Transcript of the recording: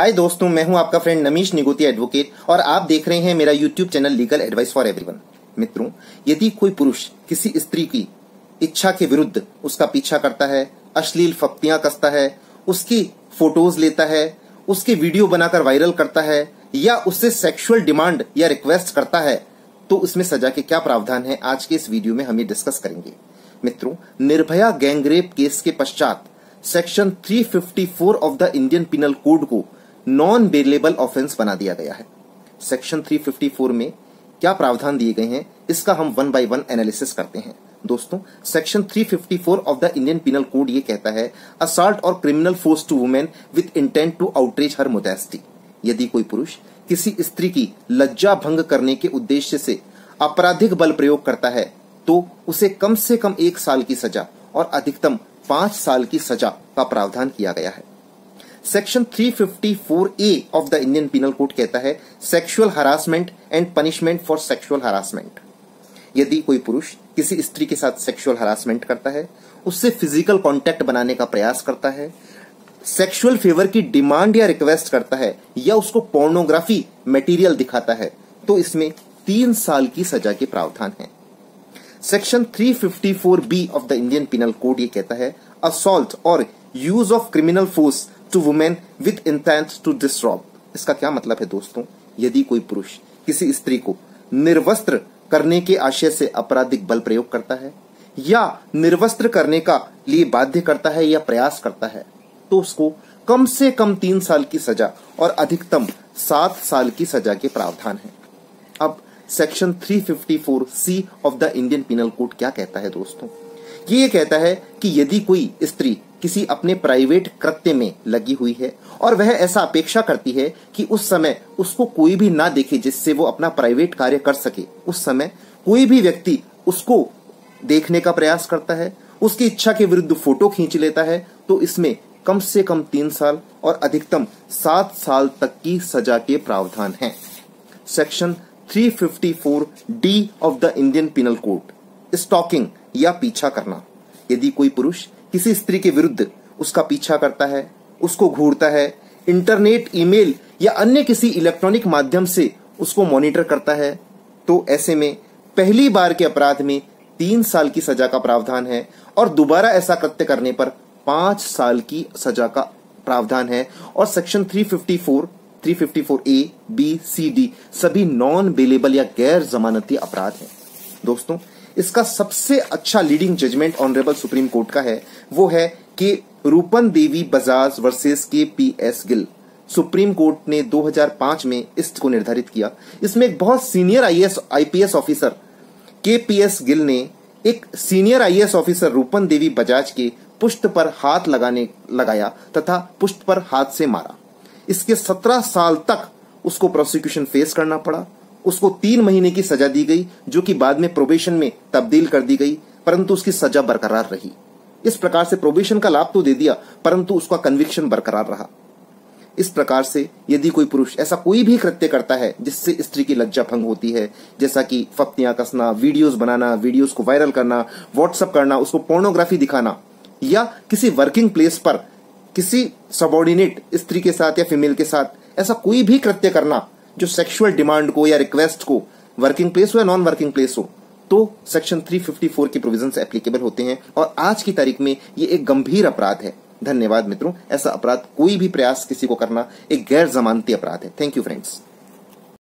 हाय दोस्तों, मैं हूं आपका फ्रेंड नमीश निगोती एडवोकेट और आप देख रहे हैं मेरा YouTube channel legal advice for everyone. मित्रों, यदि कोई पुरुष किसी स्त्री की इच्छा के विरुद्ध उसका पीछा करता है, अश्लील फप्तियां कसता है, उसकी फोटोज लेता है, उसके वीडियो बनाकर वायरल करता है या उससे सेक्सुअल डिमांड या रिक्वेस्ट करता है, तो उसमें सजा के क्या प्रावधान है, आज के इस वीडियो में हम ये डिस्कस करेंगे। मित्रों, निर्भया गैंगरेप केस के पश्चात section 354 of the Indian penal code को नॉन बेलेबल ऑफेंस बना दिया गया है। सेक्शन 354 में क्या प्रावधान दिए गए हैं, इसका हम वन बाय वन एनालिसिस करते हैं। दोस्तों, section 354 of the Indian penal code ये कहता है, असॉल्ट और criminal force to women with intent to outrage her modesty. यदि कोई पुरुष किसी स्त्री की लज्जा भंग करने के उद्देश्य से आपराधिक बल प्रयोग करता है तो उसे कम से कम 1 साल की सजा और अधिकतम 5 साल की सजा का प्रावधान किया गया है। Section 354A of the Indian penal code कहता है, sexual harassment and punishment for sexual harassment. यदि कोई पुरुष किसी स्त्री के साथ सेक्सुअल हरासमेंट करता है, उससे फिजिकल कांटेक्ट बनाने का प्रयास करता है, सेक्सुअल फेवर की डिमांड या रिक्वेस्ट करता है या उसको पोर्नोग्राफी मटेरियल दिखाता है, तो इसमें 3 साल की सजा के प्रावधान है। Section 354B of the Indian penal code ये कहता है, असॉल्ट और use of criminal force to women with intent to disturb. इसका क्या मतलब है दोस्तों? यदि कोई पुरुष किसी स्त्री को निर्वस्त्र करने के आशय से आपराधिक बल प्रयोग करता है या निर्वस्त्र करने का लिए बाध्य करता है या प्रयास करता है, तो उसको कम से कम 3 साल की सजा और अधिकतम 7 साल की सजा के प्रावधान है। अब section 354C of the Indian penal code क्या कहता है दोस्तों? ये कहता है कि यदि कोई स्त्री किसी अपने प्राइवेट कृत्य में लगी हुई है और वह ऐसा अपेक्षा करती है कि उस समय उसको कोई भी ना देखे जिससे वो अपना प्राइवेट कार्य कर सके, उस समय कोई भी व्यक्ति उसको देखने का प्रयास करता है, उसकी इच्छा के विरुद्ध फोटो खींच लेता है, तो इसमें कम से कम 3 साल और अधिकतम 7 साल तक की सजा के प्रावधान हैं। Section 354D of the Indian penal code, stalking या पीछा करना। यदि कोई पुरुष किसी स्त्री के विरुद्ध उसका पीछा करता है, उसको घूरता है, इंटरनेट, ईमेल या अन्य किसी इलेक्ट्रॉनिक माध्यम से उसको मॉनिटर करता है, तो ऐसे में पहली बार के अपराध में 3 साल की सजा का प्रावधान है और दोबारा ऐसा कृत्य करने पर 5 साल की सजा का प्रावधान है। और section 354A, B, C, D सभी नॉन बेलेबल या गैर जमानती अपराध हैं। दोस्तों, इसका सबसे अच्छा leading judgment honourable Supreme Court का है, वो है कि Rupan Devi Bajaj versus KPS Gill. Supreme Court ने 2005 में इसको निर्धारित किया। इसमें एक बहुत senior IPS officer KPS Gill ने एक senior IAS officer Rupan Devi Bajaj के पुष्ट पर हाथ लगाया तथा पुष्ट पर हाथ से मारा। इसके 17 साल तक उसको प्रोसिक्यूशन फेस करना पड़ा। उसको 3 महीने की सजा दी गई, जो कि बाद में प्रोबेशन में तब्दील कर दी गई, परंतु उसकी सजा बरकरार रही। इस प्रकार से प्रोबेशन का लाभ तो दे दिया, परंतु उसका कन्विक्शन बरकरार रहा। इस प्रकार से यदि कोई पुरुष ऐसा कोई भी कृत्य करता है जिससे स्त्री की लज्जा भंग होती है, जैसा कि फप्तियां कसना, वीडियोस बनाना, वीडियोस को वायरल करना, व्हाट्सएप करना, उसको पोर्नोग्राफी दिखाना, या किसी वर्किंग प्लेस पर किसी सबऑर्डिनेट स्त्री के साथ या फीमेल के साथ ऐसा कोई भी कृत्य करना जो सेक्सुअल डिमांड को या रिक्वेस्ट को, वर्किंग प्लेस हो या नॉन वर्किंग प्लेस हो, तो सेक्शन 354 के प्रोविजंस एप्लीकेबल होते हैं और आज की तारीख में ये एक गंभीर अपराध है। धन्यवाद मित्रों। ऐसा अपराध कोई भी प्रयास किसी को करना एक गैर जमानती अपराध है। Thank you friends.